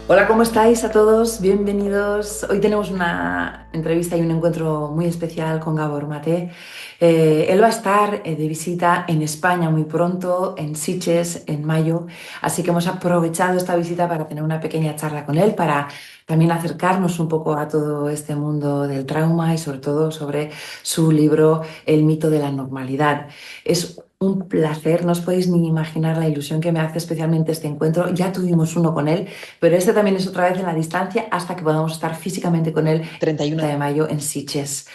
Hola, ¿cómo estáis a todos? Bienvenidos. Hoy tenemos una entrevista y un encuentro muy especial con Gabor Maté. Él va a estar de visita en España muy pronto, en Sitges, en mayo. Así que hemos aprovechado esta visita para tener una pequeña charla con él, para también acercarnos un poco a todo este mundo del trauma y sobre todo sobre su libro El mito de la normalidad. Es un placer, no os podéis ni imaginar la ilusión que me hace especialmente este encuentro. Ya tuvimos uno con él. Pero este también es otra vez en la distancia hasta que podamos estar físicamente con él 31 de mayo en Sitges.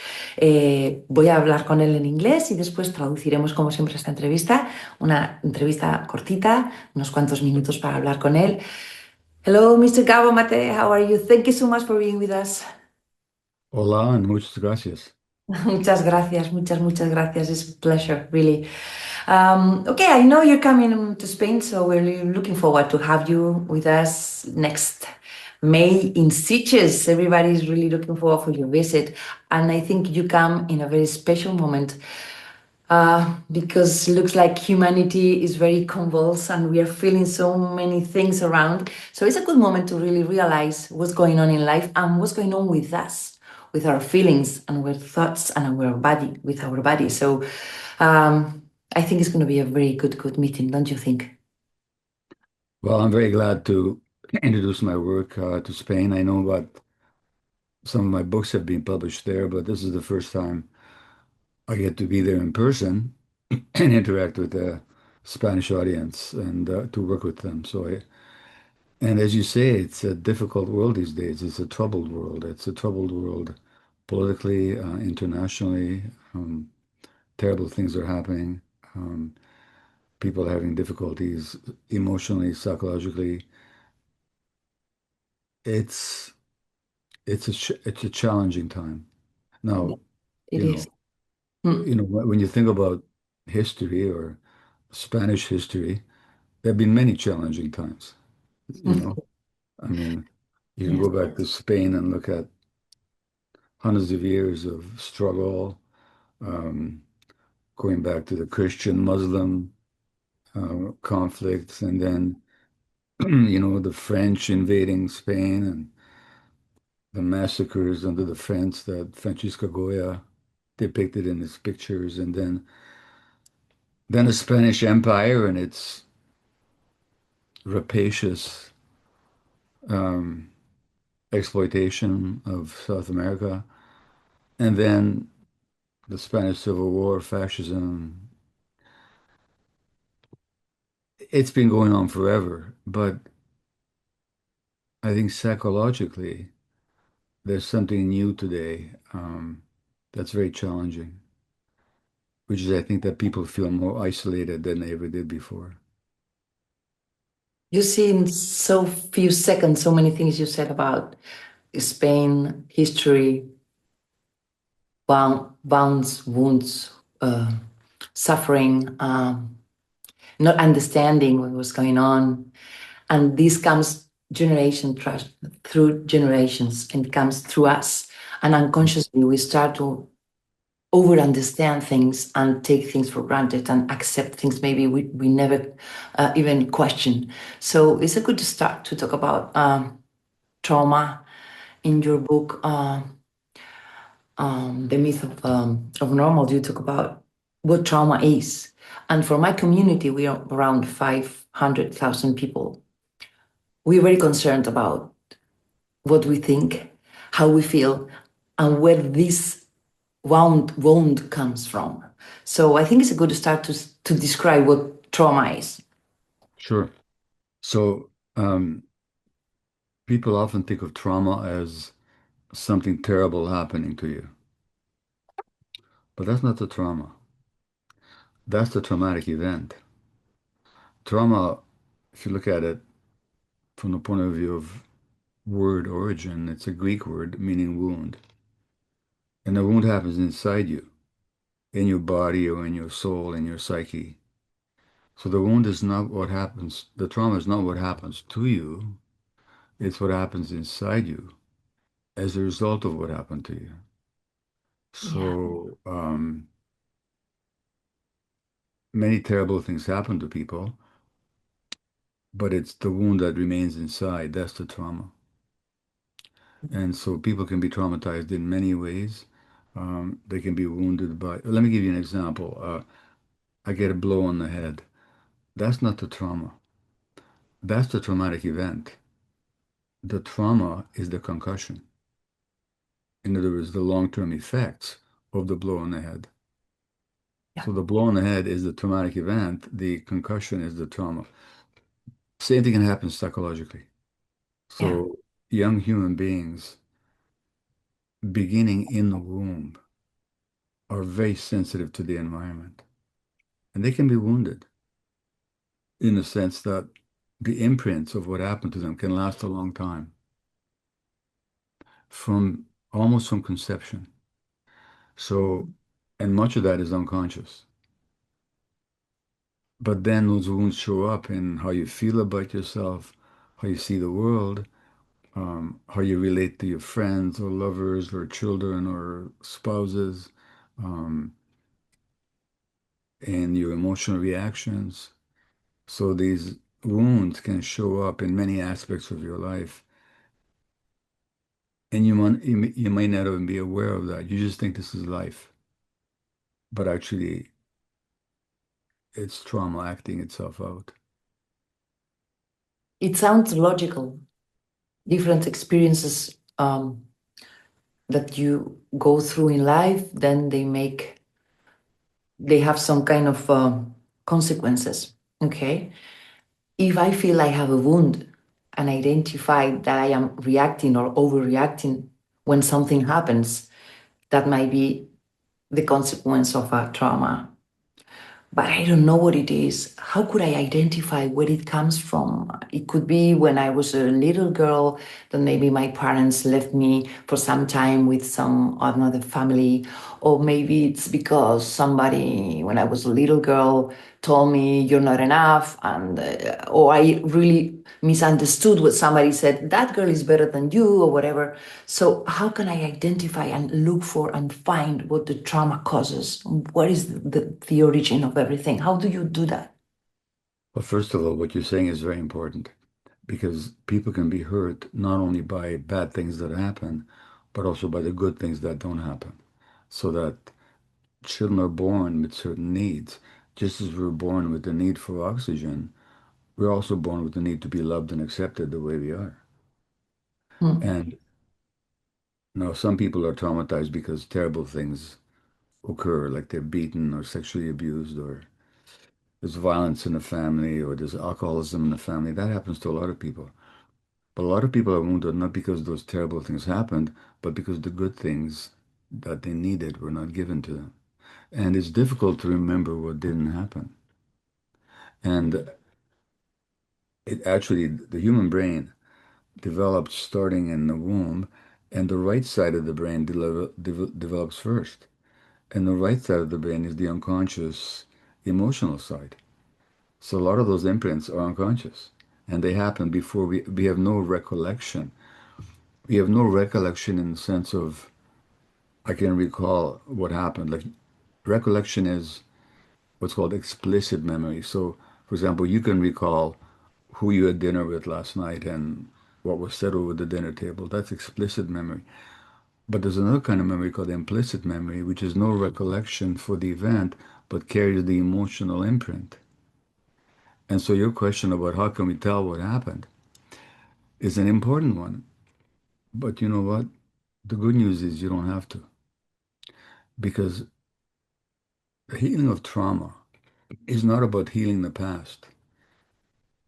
Voy a hablar con él en inglés y después traduciremos como siempre esta entrevista. Una entrevista cortita, unos cuantos minutos para hablar con él. Hello, Mr. Gabor Mate, how are you? Thank you so much for being with us. Hola, muchas gracias. Muchas gracias, muchas gracias. It's a pleasure, really. Okay, I know you're coming to Spain, so we're really looking forward to have you with us next May in Sitges. Everybody's really looking forward for your visit, and I think you come in a very special moment because looks like humanity is very convulsed and we are feeling so many things around. So it's a good moment to really realize what's going on in life and what's going on with us, with our feelings and our thoughts and our body, with our body. So I think it's going to be a very good meeting, don't you think? Well, I'm very glad to introduce my work to Spain. I know that some of my books have been published there, but this is the first time I get to be there in person and interact with the Spanish audience and to work with them. And as you say, it's a difficult world these days. It's a troubled world. It's a troubled world politically, internationally. Terrible things are happening. Um, People are having difficulties emotionally, psychologically. It's it's a challenging time. Yeah, Now, it you is. know, Hmm. when you think about history or Spanish history, there have been many challenging times. You know, I mean, you can Yes. go back to Spain and look at hundreds of years of struggle, um, going back to the Christian-Muslim conflicts, and then the French invading Spain and the massacres under the fence that Francisco Goya depicted in his pictures, and then the Spanish Empire and its rapacious um, exploitation of South America, and then the Spanish Civil War, fascism. It's been going on forever, but I think psychologically there's something new today that's very challenging, which is I think that people feel more isolated than they ever did before. You see in so few seconds so many things you said about Spain, history, bounds, wounds, suffering, not understanding what was going on. And this comes through generations and it comes through us. And unconsciously, we start to over understand things and take things for granted and accept things maybe we never even question. So it's a good start to talk about trauma in your book. The myth of normal, you talk about what trauma is. And for my community, we are around 500,000 people. We're very concerned about what we think, how we feel, and where this wound comes from. So I think it's a good start to describe what trauma is. Sure. So, people often think of trauma as something terrible happening to you, but that's not the trauma. That's the traumatic event. Trauma, if you look at it from the point of view of word origin, it's a Greek word meaning wound. And the wound happens inside you, in your body or in your soul, in your psyche. So the wound is not what happens, the trauma is not what happens to you, it's what happens inside you as a result of what happened to you. Yeah. So many terrible things happen to people, but it's the wound that remains inside. That's the trauma. And so people can be traumatized in many ways. They can be wounded by, let me give you an example. I get a blow on the head. That's not the trauma. That's the traumatic event. The trauma is the concussion. In other words, the long-term effects of the blow on the head. Yeah. So the blow on the head is the traumatic event. The concussion is the trauma. Same thing can happen psychologically. Yeah. So young human beings beginning in the womb are very sensitive to the environment, and they can be wounded in the sense that the imprints of what happened to them can last a long time, from almost from conception. So, and much of that is unconscious. But then those wounds show up in how you feel about yourself, how you see the world, how you relate to your friends or lovers or children or spouses, um, and your emotional reactions. So these wounds can show up in many aspects of your life, and you might not even be aware of that. You just think this is life, but actually it's trauma acting itself out. It sounds logical. Different experiences that you go through in life, then they have some kind of consequences. Okay. If I feel I have a wound and identify that I am reacting or overreacting when something happens, that might be the consequence of a trauma, but I don't know what it is. How could I identify where it comes from? It could be when I was a little girl, that maybe my parents left me for some time with some another family, or maybe it's because somebody, when I was a little girl, told me you're not enough, and or I really misunderstood what somebody said. That girl is better than you, or whatever. So, how can I identify and look for and find what the trauma causes? What is the origin of everything? How do you do that? Well, first of all, what you're saying is very important because people can be hurt not only by bad things that happen, but also by the good things that don't happen. So that children are born with certain needs. Just as we're born with the need for oxygen, we're also born with the need to be loved and accepted the way we are. Hmm. And now some people are traumatized because terrible things occur, like they're beaten or sexually abused, or there's violence in the family, or there's alcoholism in the family. That happens to a lot of people. But a lot of people are wounded not because those terrible things happened, but because the good things that they needed were not given to them. And it's difficult to remember what didn't happen. And it actually, the human brain develops starting in the womb, and the right side of the brain develops first. And the right side of the brain is the unconscious emotional side. So a lot of those imprints are unconscious, and they happen before we have no recollection. We have no recollection in the sense of I can recall what happened. Like recollection is what's called explicit memory. So, for example, you can recall who you had dinner with last night and what was said over the dinner table. That's explicit memory. But there's another kind of memory called implicit memory, which is no recollection for the event, but carries the emotional imprint. And so your question about how can we tell what happened is an important one. But you know what? The good news is you don't have to, because the healing of trauma is not about healing the past.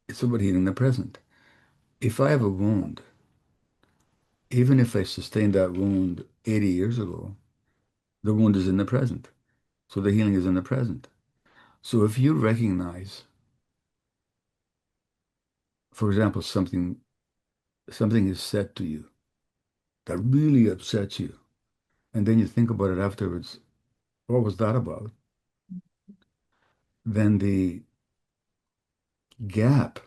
It's about healing the present. If I have a wound, even if I sustained that wound 80 years ago, the wound is in the present. So the healing is in the present. So if you recognize, for example, something is said to you that really upsets you, and then you think about it afterwards, what was that about? Then gap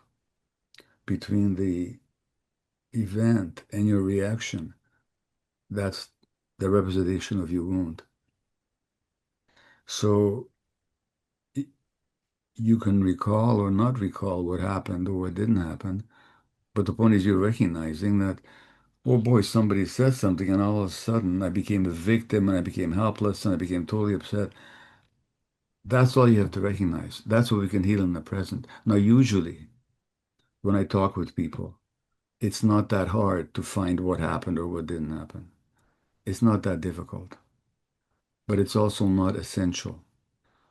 between the event and your reaction, that's the representation of your wound. So you can recall or not recall what happened or what didn't happen, but the point is you're recognizing that, oh boy, somebody said something, and all of a sudden I became a victim and I became helpless and I became totally upset. That's all you have to recognize. That's what we can heal in the present. Now, usually when I talk with people, it's not that hard to find what happened or what didn't happen. It's not that difficult, but it's also not essential.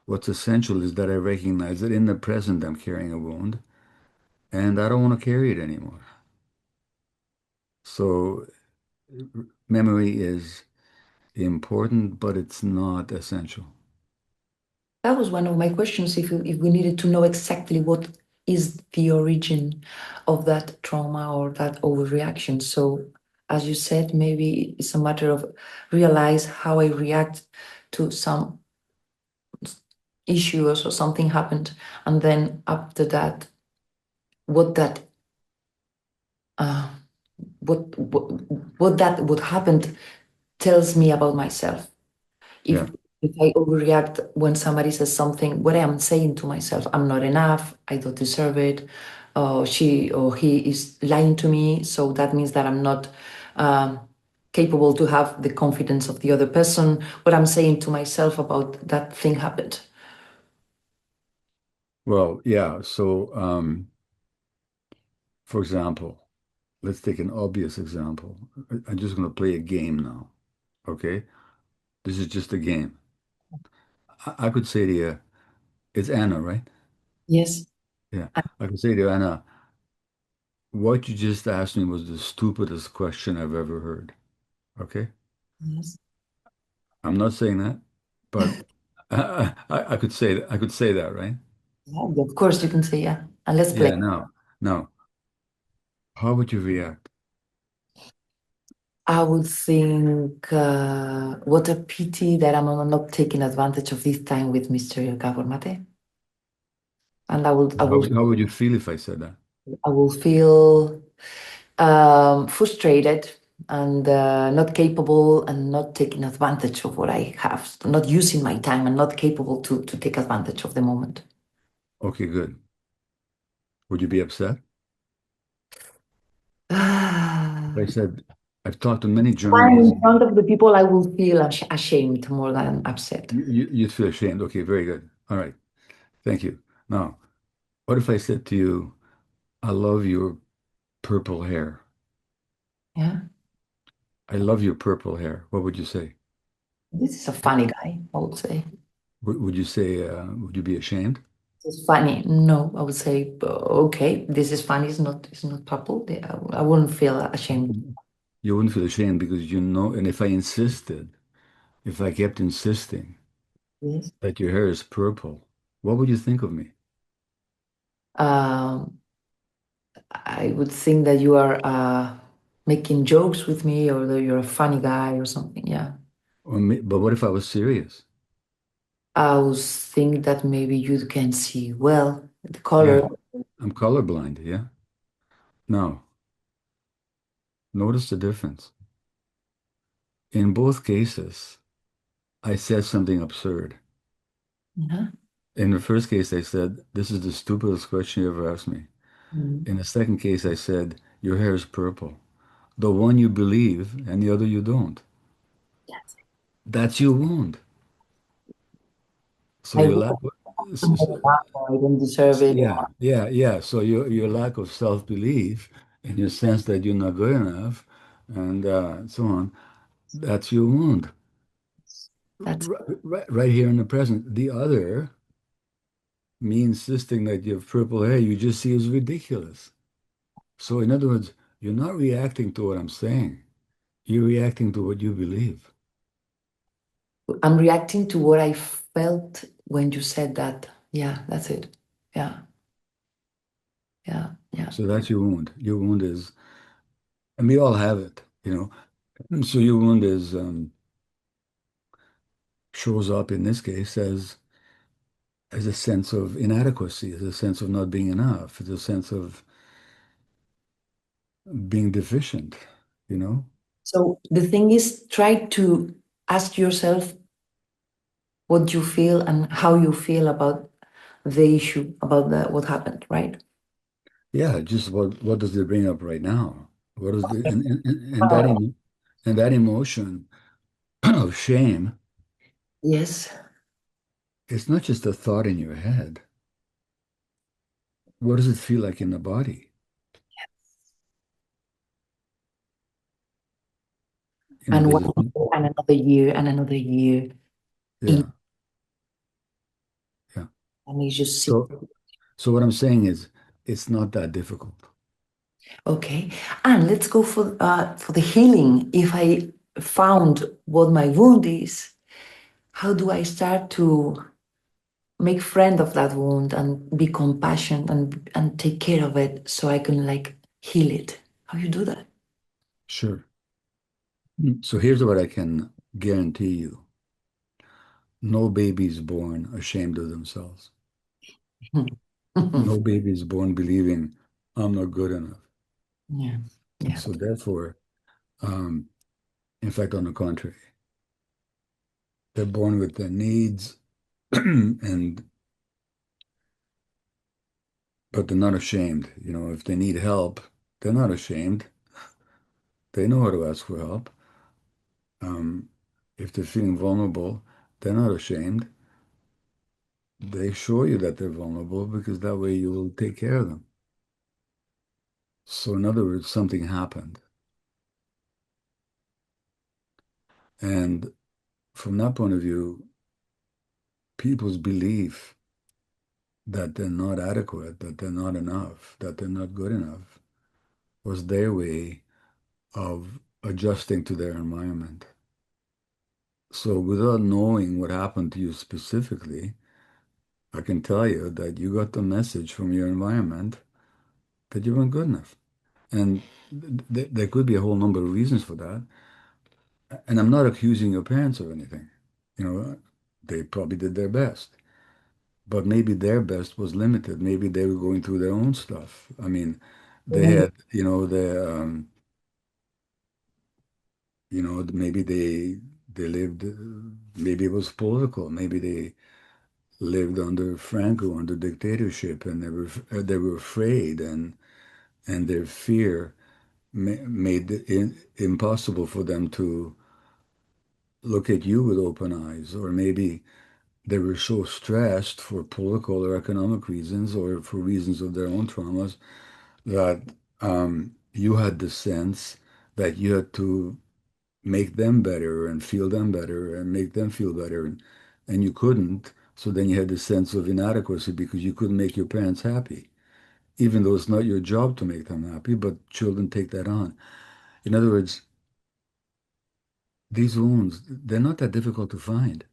What's essential is that I recognize that in the present I'm carrying a wound and I don't want to carry it anymore. So memory is important, but it's not essential. That was one of my questions, if we needed to know exactly what is the origin of that trauma or that overreaction. So, as you said, maybe it's a matter of realize how I react to some issues or something happened, and then after that, what that uh, what what that would happen tells me about myself. if Yeah. if I overreact when somebody says something, what I am saying to myself, I'm not enough, I don't deserve it, she or he is lying to me, so that means that I'm not um, capable to have the confidence of the other person. What I'm saying to myself about that thing happened. Well, yeah. So, for example, let's take an obvious example. I'm just going to play a game now. Okay. This is just a game. I could say to you, it's Anna, right? Yes. Yeah. I could say to you, Anna, what you just asked me was the stupidest question I've ever heard. Okay. Yes. I'm not saying that, but I could say that. I could say that, right? Yeah, of course you can say yeah. And let's play. Yeah. Now, how would you react? I would think, what a pity that I'm not taking advantage of this time with Mr. Gabor Mate. And How would you feel if I said that? I will feel frustrated and not capable and not taking advantage of what I have, not using my time and not capable to take advantage of the moment. Okay, good. Would you be upset? I said, I've talked to many I'm journalists. in front of the people, I will feel ashamed more than upset. You'd feel ashamed. Okay, very good. All right. Thank you. Now, what if I said to you, I love your purple hair? Yeah, I love your purple hair. What would you say? this is a funny guy, I would say. Would you say, would you be ashamed? It's funny. No, I would say, okay, this is funny. It's not purple. I wouldn't feel ashamed. You wouldn't feel ashamed because you know, and if I insisted, if I kept insisting Yes. that your hair is purple, what would you think of me? Um, I would think that you are making jokes with me or that you're a funny guy or something. Yeah. But what if I was serious? I would think that maybe you can see well the color. Yeah, I'm colorblind. Yeah. Now, notice the difference. In both cases, I said something absurd. Yeah. In the first case, I said, this is the stupidest question you ever asked me. Mm. In the second case, I said, your hair is purple. The one you believe and the other you don't. Yes. That's your wound. So I your would lack I don't deserve it. yeah. So your lack of self-belief and your sense that you're not good enough and so on, that's your wound. That's Right here in the present. The other, me insisting that you have purple hair, you just see as ridiculous. So in other words, you're not reacting to what I'm saying. You're reacting to what you believe. I'm reacting to what I felt when you said that. Yeah, that's it. Yeah, yeah, yeah. So that's your wound. Your wound is, and we all have it, And so your wound is shows up in this case as as a sense of inadequacy, as a sense of not being enough, as a sense of being deficient, you know? So the thing is, try to ask yourself what you feel and how you feel about the issue, about what happened, right? Yeah, just what does it bring up right now? What is the Oh, and that emotion of shame, yes. it's not just a thought in your head. What does it feel like in the body? You know, And one there's year and another year and another year. In, yeah, yeah. and you just see. So so what I'm saying is it's not that difficult. Okay. And let's go for the healing. If I found what my wound is, how do I start to make friend of that wound and be compassionate and take care of it so I can like heal it? How you do that? Sure. So here's what I can guarantee you. No baby is born ashamed of themselves. No baby is born believing I'm not good enough. Yeah. Yeah. So therefore, um, in fact, on the contrary, they're born with their needs and but they're not ashamed. You know, if they need help, they're not ashamed. They know how to ask for help. Um, if they're feeling vulnerable, they're not ashamed. They show you that they're vulnerable because that way you will take care of them. So in other words, something happened. And from that point of view, people's belief that they're not adequate, that they're not enough, that they're not good enough was their way of adjusting to their environment. So without knowing what happened to you specifically, I can tell you that you got the message from your environment that you weren't good enough. And there could be a whole number of reasons for that. And I'm not accusing your parents of anything. You know, they probably did their best, but maybe their best was limited. Maybe they were going through their own stuff. I mean, they Mm. had, maybe they lived, maybe it was political. Maybe they lived under Franco, under dictatorship, and they were afraid, and their fear made it impossible for them to look at you with open eyes, or maybe they were so stressed for political or economic reasons or for reasons of their own traumas that you had the sense that you had to make them better and feel them better and make them feel better. And you couldn't. So then you had this sense of inadequacy because you couldn't make your parents happy, even though it's not your job to make them happy, but children take that on. In other words, these wounds, they're not that difficult to find.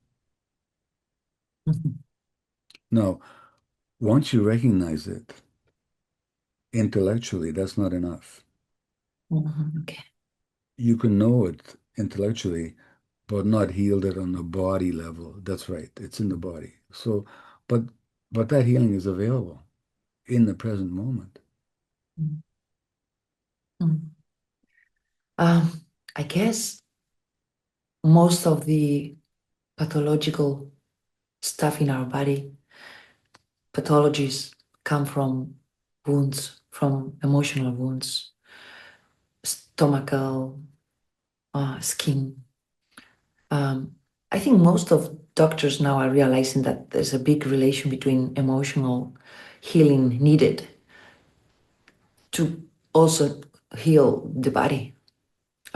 Now, once you recognize it intellectually, that's not enough. Mhm. Okay. You can know it intellectually, but not healed it on the body level. That's right. It's in the body. So, but but that healing is available in the present moment. Mm. Mm. Um, I guess most of the pathological stuff in our body, pathologies come from wounds, from emotional wounds, stomachal, skin. Um, I think most of doctors now are realizing that there's a big relation between emotional healing needed to also heal the body.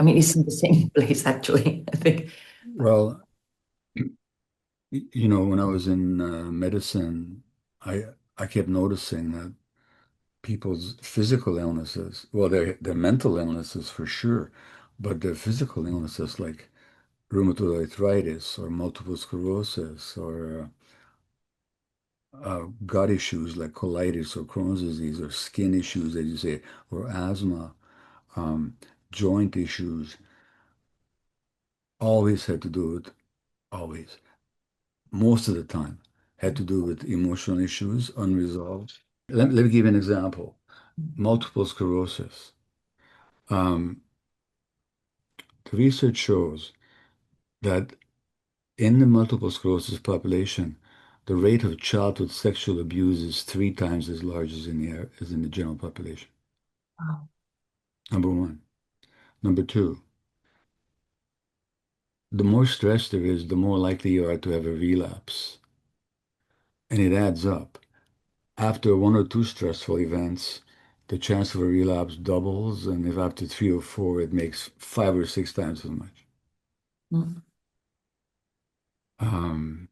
I mean, it's in the same place, actually, I think. Well, when I was in medicine, I I kept noticing that people's physical illnesses, well, their mental illnesses for sure, but their physical illnesses like rheumatoid arthritis or multiple sclerosis or gut issues like colitis or Crohn's disease or skin issues, as you say, or asthma, um, joint issues, always had to do it, always, most of the time. had to do with emotional issues, unresolved. Let me give you an example. Multiple sclerosis. Um, the research shows that in the multiple sclerosis population, the rate of childhood sexual abuse is 3 times as large as in the general population. Wow. Number one. Number two, the more stress there is, the more likely you are to have a relapse. And it adds up. After one or two stressful events, the chance of a relapse doubles, and if after three or four, it makes 5 or 6 times as much. Mm. Um,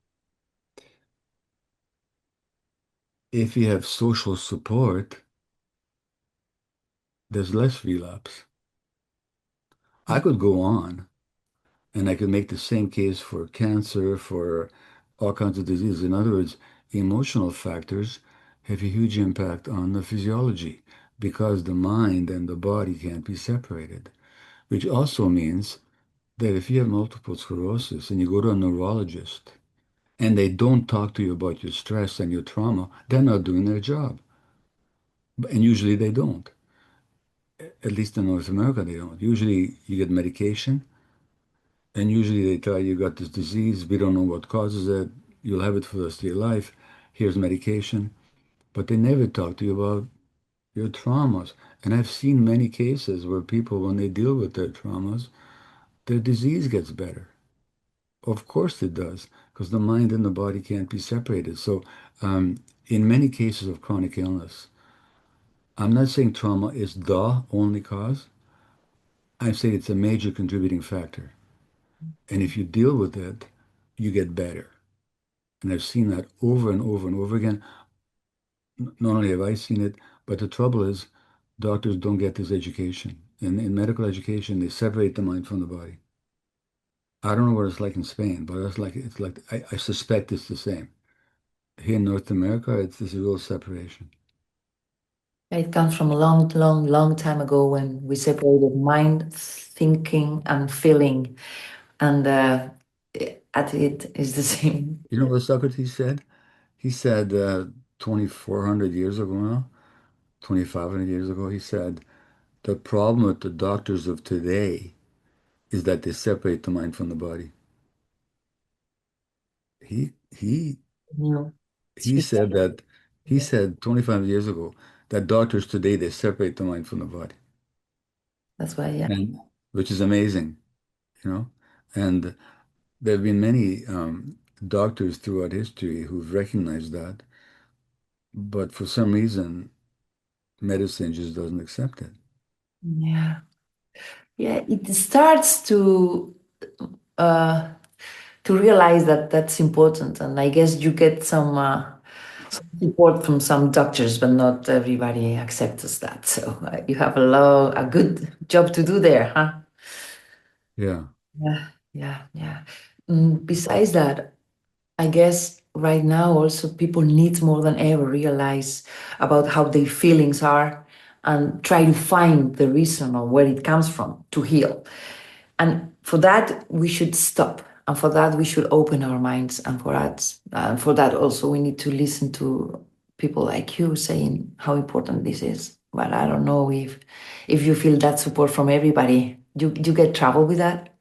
if you have social support, there's less relapse. I could go on, and I could make the same case for cancer, for all kinds of diseases. In other words, emotional factors have a huge impact on the physiology because the mind and the body can't be separated, which also means that if you have multiple sclerosis and you go to a neurologist and they don't talk to you about your stress and your trauma, they're not doing their job. And usually they don't. At least in North America, they don't. Usually you get medication, and usually they tell you got this disease, we don't know what causes it, you'll have it for the rest of your life, here's medication. But they never talk to you about your traumas. And I've seen many cases where people, when they deal with their traumas, their disease gets better. Of course it does, because the mind and the body can't be separated. So, in many cases of chronic illness, I'm not saying trauma is the only cause. I'm saying it's a major contributing factor. And if you deal with it, you get better. And I've seen that over and over and over again. Not only have I seen it, but the trouble is doctors don't get this education. In medical education, they separate the mind from the body. I don't know what it's like in Spain, but it's like I suspect it's the same. Here in North America, there's a real separation. It comes from a long, long, long time ago when we separated mind, thinking, and feeling, and at it is the same. You know what Socrates said? He said 2,400 years ago now, 2,500 years ago, he said, the problem with the doctors of today is that they separate the mind from the body. He he New he speak. said that he said 25 years ago that doctors today they separate the mind from the body, That's why, yeah. and which is amazing, you know. And there have been many doctors throughout history who've recognized that, but for some reason, medicine just doesn't accept it. Yeah. Yeah, it starts uh, to realize that that's important, and I guess you get some support from some doctors, but not everybody accepts that. So you have a good job to do there, huh? Yeah. Yeah, yeah, yeah. Besides that, I guess right now also people need more than ever realize about how their feelings are and try to find the reason or where it comes from to heal. And for that, we should stop. And for that, we should open our minds. And for that also, we need to listen to people like you saying how important this is. But I don't know if you feel that support from everybody. You get trouble with that?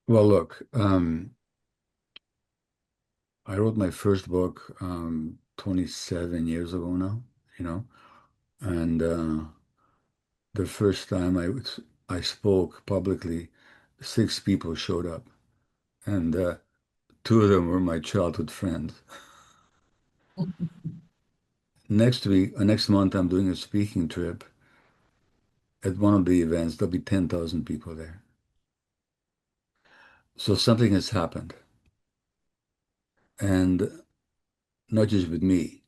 Well, look, I wrote my first book 27 years ago now, you know, and the first time I spoke publicly, 6 people showed up, and two of them were my childhood friends. Next month, I'm doing a speaking trip. At one of the events, there'll be 10,000 people there. So something has happened, and not just with me,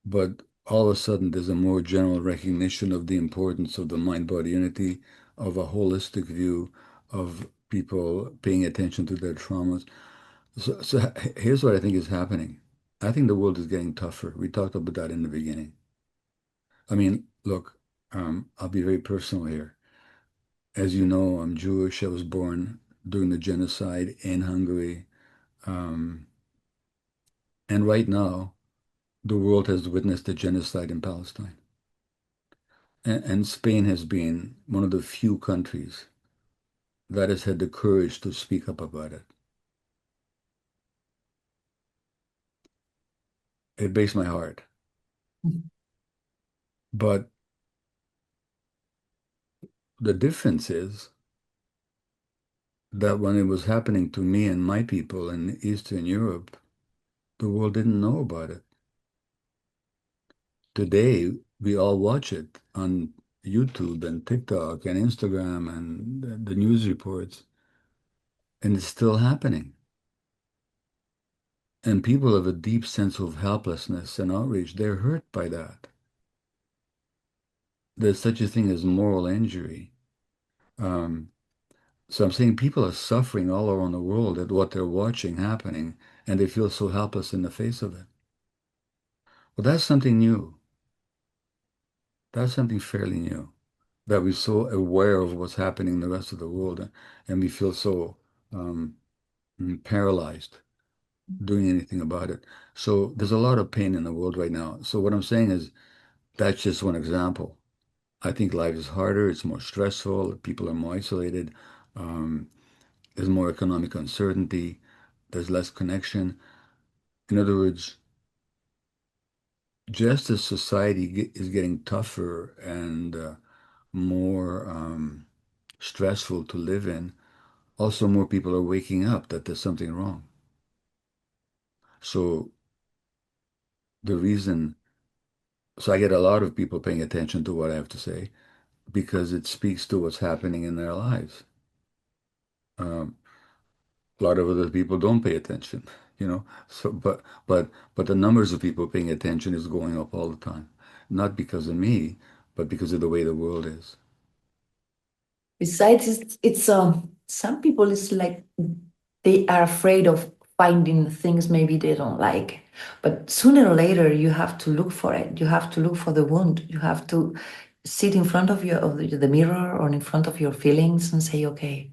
but all of a sudden, there's a more general recognition of the importance of the mind-body unity, of a holistic view of people paying attention to their traumas. So here's what I think is happening. I think the world is getting tougher. We talked about that in the beginning. I mean, look, I'll be very personal here. As you know, I'm Jewish. I was born during the genocide in Hungary. Um, And right now, the world has witnessed a genocide in Palestine. And Spain has been one of the few countries that has had the courage to speak up about it. It breaks my heart. But the difference is that when it was happening to me and my people in Eastern Europe, the world didn't know about it. Today, we all watch it on YouTube and TikTok and Instagram and the news reports, and it's still happening. And people have a deep sense of helplessness and outrage. They're hurt by that. There's such a thing as moral injury. Um, so I'm saying people are suffering all around the world at what they're watching happening, and they feel so helpless in the face of it. Well, that's something new. That's something fairly new, that we're so aware of what's happening in the rest of the world, and we feel so um, paralyzed doing anything about it. So there's a lot of pain in the world right now. So what I'm saying is that's just one example. I think life is harder, it's more stressful, people are more isolated, um, there's more economic uncertainty, there's less connection. In other words, just as society is getting tougher and more stressful to live in, also more people are waking up that there's something wrong. So the reason, so I get a lot of people paying attention to what I have to say because it speaks to what's happening in their lives. Um, a lot of other people don't pay attention, you know. So, but the numbers of people paying attention is going up all the time, not because of me, but because of the way the world is. Besides, it's some people it's like they are afraid of finding things maybe they don't like. But sooner or later, you have to look for it. You have to look for the wound. You have to sit in front of your of the mirror or in front of your feelings and say, okay,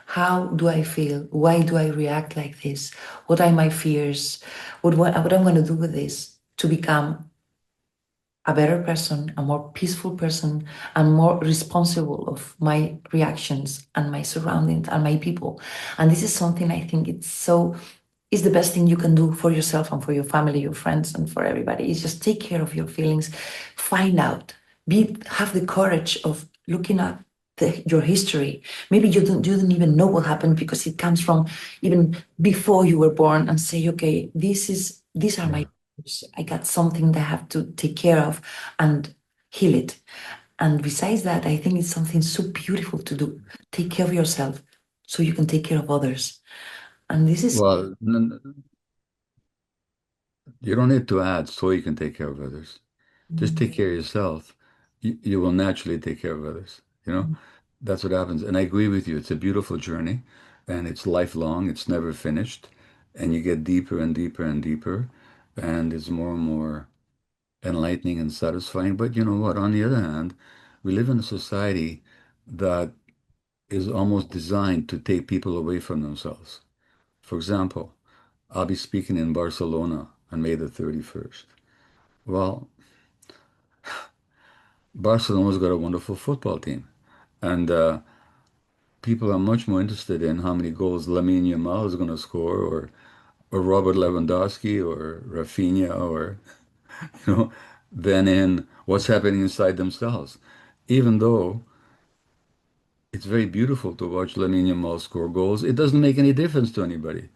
how do I feel? Why do I react like this? What are my fears? What I'm going to do with this to become a better person, a more peaceful person, and more responsible of my reactions and my surroundings and my people. And this is something I think it's the best thing you can do for yourself and for your family, your friends, and for everybody. Is just take care of your feelings, find out, have the courage of looking at your history. Maybe you don't even know what happened because it comes from even before you were born, and say, okay, these are my Yeah. issues. I got something that I have to take care of and heal it. And besides that, I think it's something so beautiful to do. Take care of yourself so you can take care of others. And this is Well, you don't need to add so you can take care of others. Just take care of yourself. You will naturally take care of others. You know, that's what happens. And I agree with you. It's a beautiful journey and it's lifelong. It's never finished. And you get deeper and deeper and deeper. And it's more and more enlightening and satisfying. But you know what? On the other hand, we live in a society that is almost designed to take people away from themselves. For example, I'll be speaking in Barcelona on May the 31st. Well, Barcelona's got a wonderful football team, and people are much more interested in how many goals Lamine Yamal is going to score, or Robert Lewandowski, or Rafinha, or you know, than in what's happening inside themselves. Even though it's very beautiful to watch Lamine Yamal score goals, it doesn't make any difference to anybody.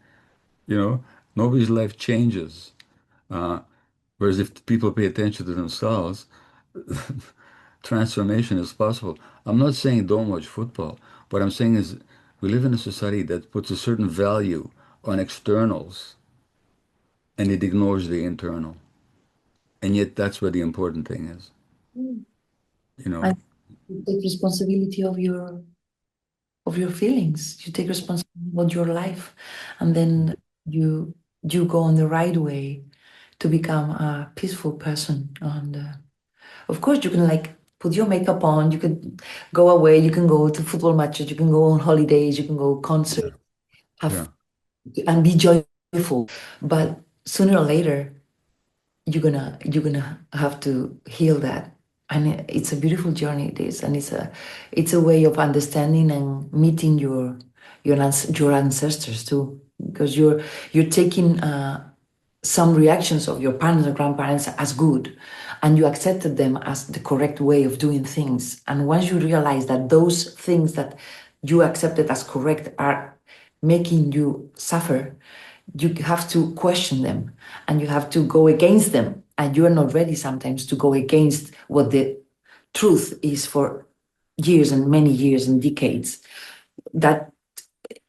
You know, nobody's life changes. Uh, Whereas if people pay attention to themselves, transformation is possible. I'm not saying don't watch football. What I'm saying is we live in a society that puts a certain value on externals and it ignores the internal. And yet that's where the important thing is, you know? and you take responsibility of your feelings. You take responsibility of your life, and then you you go on the right way to become a peaceful person. And of course, you can like put your makeup on. You can go away. You can go to football matches. You can go on holidays. You can go Yeah. concerts, have Yeah. and be joyful. But sooner or later you're gonna have to heal that, and it's a beautiful journey it is, and it's a way of understanding and meeting your ancestors too, because you're taking some reactions of your parents or grandparents as good, and you accepted them as the correct way of doing things. And once you realize that those things that you accepted as correct are making you suffer, you have to question them and you have to go against them. And you are not ready sometimes to go against what the truth is for years and many years and decades. That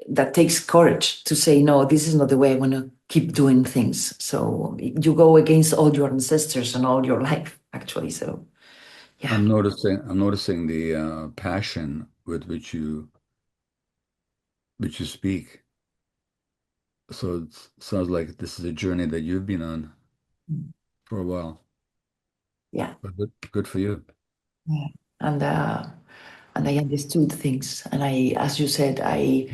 that takes courage to say, no, this is not the way I want to keep doing things. So you go against all your ancestors and all your life, actually. So yeah. I'm noticing the passion with which you speak. So it sounds like this is a journey that you've been on for a while. Yeah. But good for you. Yeah. And and I understood things. And I, as you said, I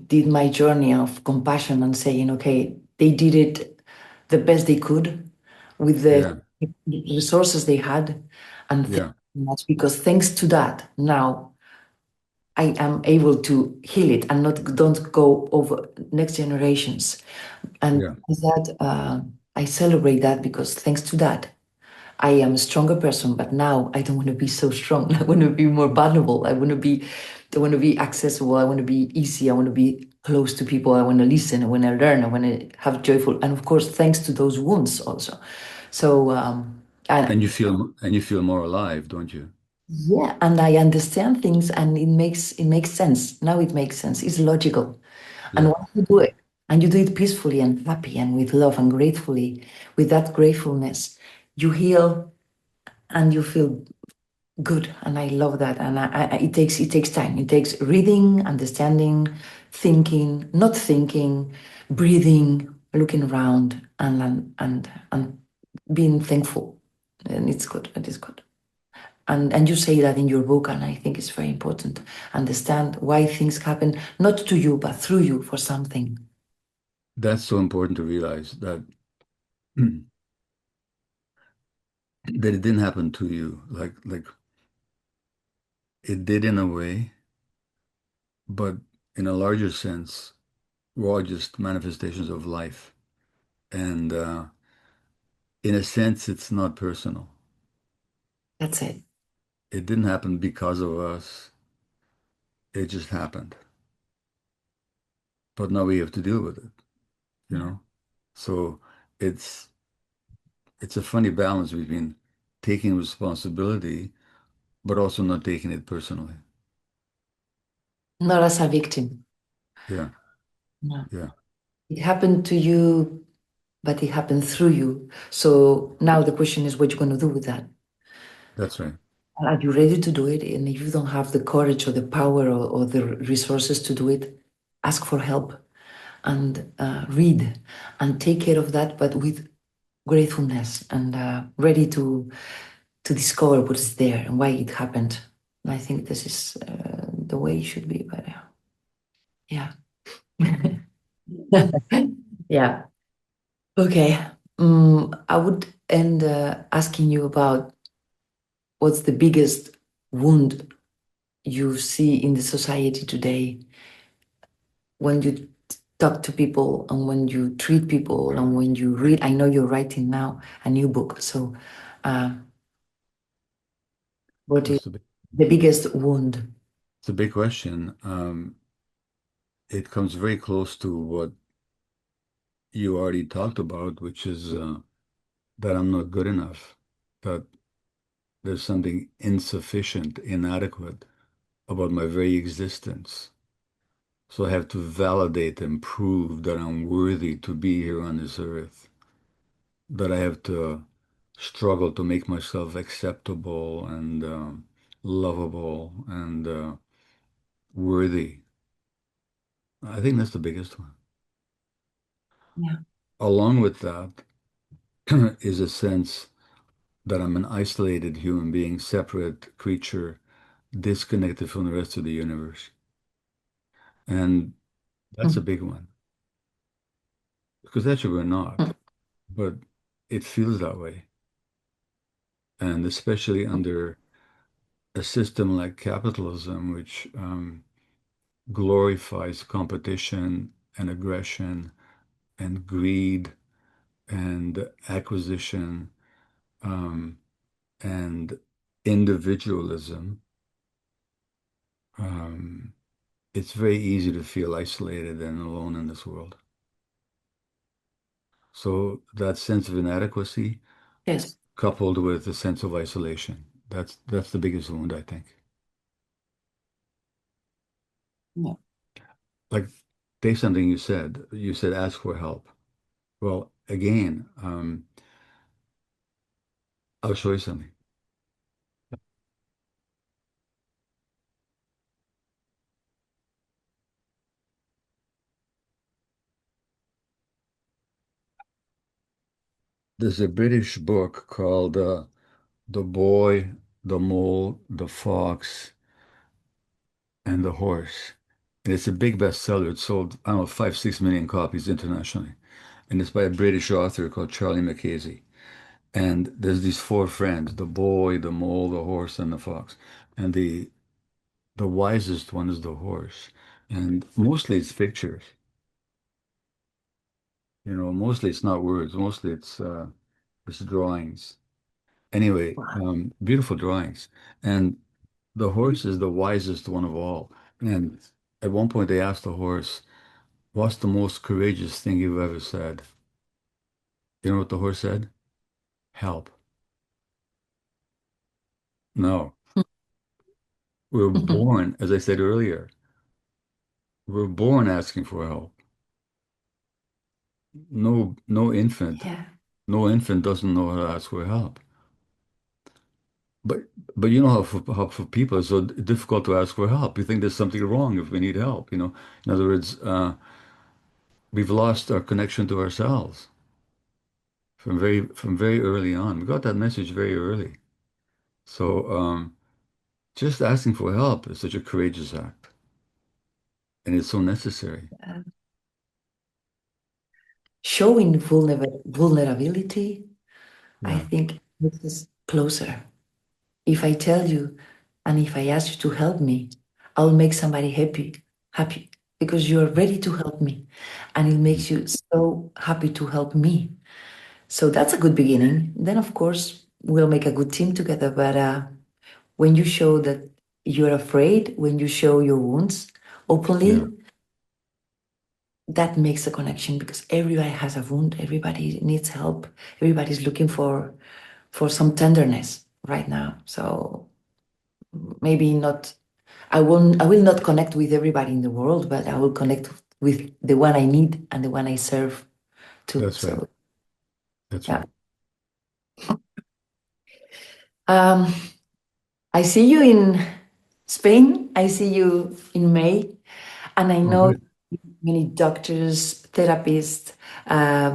did my journey of compassion and saying, okay, they did it the best they could with the Yeah, resources they had. And thank yeah, you much, because thanks to that, now I am able to heal it and not don't go over next generations. And yeah. that I celebrate that, because thanks to that, I am a stronger person, but now I don't want to be so strong. I want to be more vulnerable. I want to be accessible. I want to be easy. I want to be close to people. I want to listen. I want to learn. I want to have joyful. And of course, thanks to those wounds also. So, and And you feel more alive, don't you? yeah, and I understand things, and it makes sense. Now it makes sense. It's logical. And Yeah. once you do it, and you do it peacefully and happy and with love and gratefully, with that gratefulness, you heal and you feel good, and I love that. And it takes time. It takes reading, understanding, thinking, not thinking, breathing, looking around, and being thankful. And it's good. It is good. And you say that in your book, and I think it's very important. Understand why things happen, not to you, but through you for something. That's so important to realize that that it didn't happen to you. Like it did in a way, but in a larger sense, we're all just manifestations of life. And in a sense, it's not personal. That's it. It didn't happen because of us. It just happened. But now we have to deal with it, you Yeah. know? So it's it's a funny balance between taking responsibility, but also not taking it personally. Not as a victim. Yeah, No. yeah, It happened to you, but it happened through you. So now the question is what you're going to do with that. that's right. Are you ready to do it? And if you don't have the courage or the power or the resources to do it, ask for help and read and take care of that, but with gratefulness and ready to discover what is there and why it happened. And I think this is the way it should be. But yeah, yeah. Okay. I would end asking you about what's the biggest wound you see in the society today when you talk to people and when you treat people and when you read. I know you're writing now a new book. So, uh, what is That's a big, the biggest wound? it's a big question. It comes very close to what you already talked about, which is that I'm not good enough, that there's something insufficient, inadequate about my very existence. So I have to validate and prove that I'm worthy to be here on this earth, that I have to struggle to make myself acceptable and lovable and worthy. I think that's the biggest one. Yeah. Along with that is a sense that I'm an isolated human being, separate creature, disconnected from the rest of the universe. And that's a Mm. big one because actually we're not, Mm. but it feels that way. And especially under a system like capitalism, which glorifies competition and aggression and greed and acquisition um, and individualism, um, it's very easy to feel isolated and alone in this world. So that sense of inadequacy Yes. coupled with a sense of isolation, that's the biggest wound, I think. Yeah. Like, take something you said ask for help. Well, again, I'll show you something. There's a British book called The Boy, the Mole, the Fox, and the Horse. And it's a big bestseller. It sold, I don't know, 5, 6 million copies internationally. And it's by a British author called Charlie Mackesy. And there's these four friends, the boy, the mole, the horse, and the fox. And the wisest one is the horse. And mostly it's pictures. Mostly it's not words. Mostly it's drawings. Anyway, Wow. beautiful drawings. And the horse is the wisest one of all. And at one point they asked the horse, "What's the most courageous thing you've ever said?" You know what the horse said? Help. No. We're born, as I said earlier, we're born asking for help. No, Yeah. no infant doesn't know how to ask for help. But but you know how for people it's so difficult to ask for help. We think there's something wrong if we need help. In other words, we've lost our connection to ourselves from very early on. We got that message very early. So just asking for help is such a courageous act, and it's so necessary. Uh, Showing vulnerability, I Yeah, think, makes us closer. If I tell you and if I ask you to help me, I'll make somebody happy because you are ready to help me. And it makes you so happy to help me. So that's a good beginning. Then, of course, we'll make a good team together. But when you show that you're afraid, when you show your wounds yeah, openly, that makes a connection because everybody has a wound, everybody needs help, everybody's looking for some tenderness right now. So maybe not, I will not connect with everybody in the world, but I will connect with the one I need and the one I serve too. that's right. So That's yeah. right. Um, I see you in Spain. I see you in May, and I Oh, know good. many doctors, therapists,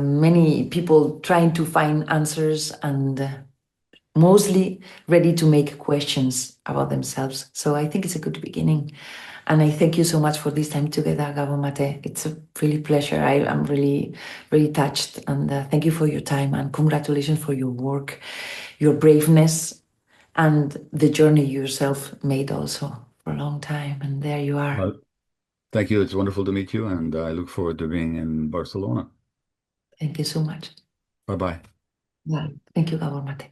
many people trying to find answers and mostly ready to make questions about themselves. So I think it's a good beginning. And I thank you so much for this time together, Gabor Mate. It's a really pleasure. I am really, really touched. And thank you for your time and congratulations for your work, your braveness, and the journey you yourself made also for a long time. And there you are. Well, thank you. It's wonderful to meet you, and I look forward to being in Barcelona. Thank you so much. Bye bye. Yeah. Thank you, Gabor Mate.